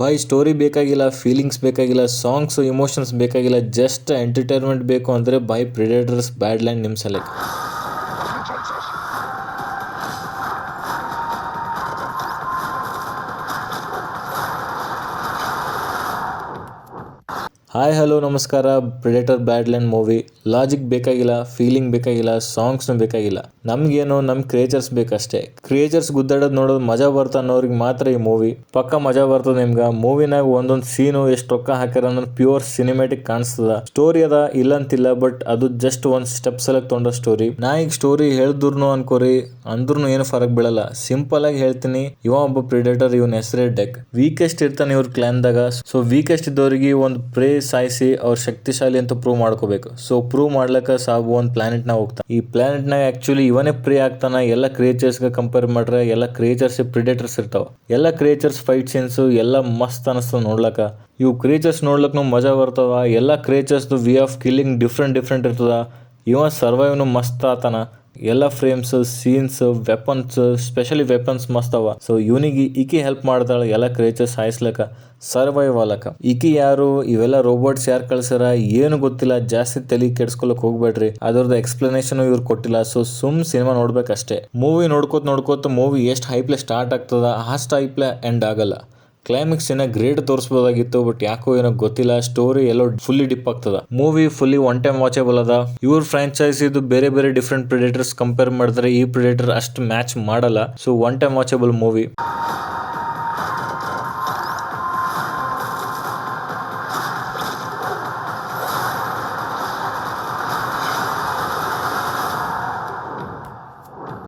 ಬಾಯ್ story ಬೇಕಾಗಿಲ್ಲ, feelings ಬೇಕಾಗಿಲ್ಲ, songs emotions ಬೇಕಾಗಿಲ್ಲ, ಜಸ್ಟ್ ಎಂಟರ್ಟೈನ್ಮೆಂಟ್ ಬೇಕು ಅಂದರೆ ಬಾಯ್ ಪ್ರಿಡೇಟರ್ಸ್ ಬ್ಯಾಡ್ಲ್ಯಾಂಡ್ ನಿಮ್ಮ ಸೆಲೆಕ್ಟ್. ಹಾಯ್ ಹಲೋ ನಮಸ್ಕಾರ. ಪ್ರಿಡೇಟರ್ ಬ್ಯಾಡ್ಲ್ಯಾಂಡ್ ಮೂವಿ ಲಾಜಿಕ್ ಬೇಕಾಗಿಲ್ಲ, ಫೀಲಿಂಗ್ ಬೇಕಾಗಿಲ್ಲ, ಸಾಂಗ್ಸ್ನು ಬೇಕಾಗಿಲ್ಲ. ನಮ್ಗೇನು ನಮ್ಮ ಕ್ರಿಯೇಚರ್ಸ್ ಬೇಕಷ್ಟೇ. ಕ್ರಿಯೇಚರ್ಸ್ ಗುದ್ದಾಡೋದು ನೋಡೋದು ಮಜಾ ಬರ್ತ ಅನ್ನೋರಿಗೆ ಮಾತ್ರ ಈ ಮೂವಿ ಪಕ್ಕ ಮಜಾ ಬರ್ತದೆ. ನಿಮ್ಗೆ ಮೂವಿನಾಗ ಒಂದೊಂದು ಸೀನು ಎಷ್ಟು ರೊಕ್ಕ ಹಾಕ್ಯಾರ ಅನ್ನೋದು ಪ್ಯೂರ್ ಸಿನಿಮ್ಯಾಟಿಕ್ ಕಾಣಿಸ್ತದ. ಸ್ಟೋರಿ ಅದ ಇಲ್ಲಂತಿಲ್ಲ, ಬಟ್ ಅದು ಜಸ್ಟ್ ಒಂದ್ ಸ್ಟೆಪ್ ಸಲಕ್ ತೊಗೊಂಡ ಸ್ಟೋರಿ. ನಾ ಈಗ ಸ್ಟೋರಿ ಹೇಳ್ದುರ್ನು ಅನ್ಕೋರಿ ಅಂದ್ರೂ ಏನು ಫರಕ್ ಬೀಳಲ್ಲ. ಸಿಂಪಲ್ ಆಗಿ ಹೇಳ್ತೀನಿ, ಇವ ಒಬ್ಬ ಪ್ರಿಡೇಟರ್, ಇವನ್ ಹೆಸರೇ ಡೆಕ್. ವೀಕೆಸ್ಟ್ ಇರ್ತಾನೆ ಇವ್ರ ಕ್ಲಾನ್ದಾಗ. ಸೊ ವೀಕೆಸ್ಟ್ ಇದ್ದವ್ರಿಗೆ ಒಂದು ಪ್ರೇ ಸಾಯಿಸಿ ಅವ್ರ ಶಕ್ತಿಶಾಲಿ ಅಂತ ಪ್ರೂವ್ ಮಾಡ್ಕೋಬೇಕು. ಸೊ ಪ್ರೂವ್ ಮಾಡ್ಲಕ್ಕ ಸಾಬು ಒಂದು ಪ್ಲಾನೆಟ್ ನಾಗ ಹೋಗ್ತಾನೆ. ಈ ಪ್ಲಾನೆಟ್ ನಾಗ ಆಕ್ಚುಲಿ ಇವನೇ ಪ್ರೇ ಆಗ್ತಾನ. ಎಲ್ಲ ಕ್ರಿಯೇಚರ್ಸ್ ಗೆ ಕಂಪೇರ್ ಮಾಡ್ರೆ ಎಲ್ಲ ಕ್ರಿಯೇಚರ್ಸ್ ಪ್ರಿಡೇಟರ್ಸ್ ಇರ್ತಾವ. ಎಲ್ಲ ಕ್ರಿಯೇಚರ್ಸ್ ಫೈಟ್ ಸೀನ್ಸ್ ಎಲ್ಲ ಮಸ್ತ್ ಅನಿಸ್ತವ ನೋಡ್ಲಕ್ಕ. ಇವು ಕ್ರಿಯೇಚರ್ಸ್ ನೋಡ್ಲಕ್ನು ಮಜಾ ಬರ್ತಾವ. ಎಲ್ಲ ಕ್ರಿಯೇಚರ್ಸ್ ವಿ ಆಫ್ ಕಿಲ್ಲಿಂಗ್ ಡಿಫ್ರೆಂಟ್ ಇರ್ತದ. ಇವ ಸರ್ವೈವ್ನು ಮಸ್ತ್ ಆತನ. ಎಲ್ಲ frames, scenes, weapons, specially weapons ಮಸ್ತ್ ಅವ. ಸೊ ಇವನಿಗೆ ಈಕಿ ಹೆಲ್ಪ್ ಮಾಡ್ತಾಳ ಎಲ್ಲ ಕ್ರಿಯೇಚರ್ಸ್ ಸಾಯಿಸ್ಲಕ್ಕ, ಸರ್ವೈವ್ ಆಲಕ್ಕ. ಈಕಿ ಯಾರು, ಇವೆಲ್ಲ ರೋಬೋಟ್ಸ್ ಯಾರು ಕಳ್ಸ್ಯಾರ ಏನು ಗೊತ್ತಿಲ್ಲ. ಜಾಸ್ತಿ ತಲೆ ಕೆಡ್ಸ್ಕೊಳಕ್ ಹೋಗ್ಬೇಡ್ರಿ. ಅದ್ರದ್ದು ಎಕ್ಸ್ಪ್ಲನೇಷನ್ ಇವ್ರು ಕೊಟ್ಟಿಲ್ಲ. ಸೊ ಸಿನಿಮಾ ನೋಡ್ಬೇಕಷ್ಟೇ. ಮೂವಿ ನೋಡ್ಕೋತ ಮೂವಿ ಎಷ್ಟು ಹೈಪ್ಲೆ ಸ್ಟಾರ್ಟ್ ಆಗ್ತದ ಅಷ್ಟು ಹೈಪ್ಲೆ ಎಂಡ್ ಆಗಲ್ಲ. ಕ್ಲೈಮ್ಯಾಕ್ಸ್ ಏನೋ ಗ್ರೇಟ್ ತೋರಿಸಬಹುದಾಗಿತ್ತು, ಬಟ್ ಯಾಕೋ ಏನೋ ಗೊತ್ತಿಲ್ಲ. ಸ್ಟೋರಿ ಎಲ್ಲೋ ಫುಲ್ಲಿ ಡಿಪ್ ಆಗ್ತದ. Movie fully one time watchable ಅದ. ಇವ್ರ ಫ್ರಾಂಚೈಸ್ ಇದು ಬೇರೆ ಡಿಫ್ರೆಂಟ್ ಪ್ರಿಡೇಟರ್ಸ್ ಕಂಪೇರ್ ಮಾಡಿದ್ರೆ ಈ ಪ್ರಿಡೇಟರ್ ಅಷ್ಟು ಮ್ಯಾಚ್ ಮಾಡಲ್ಲ. So one time watchable movie.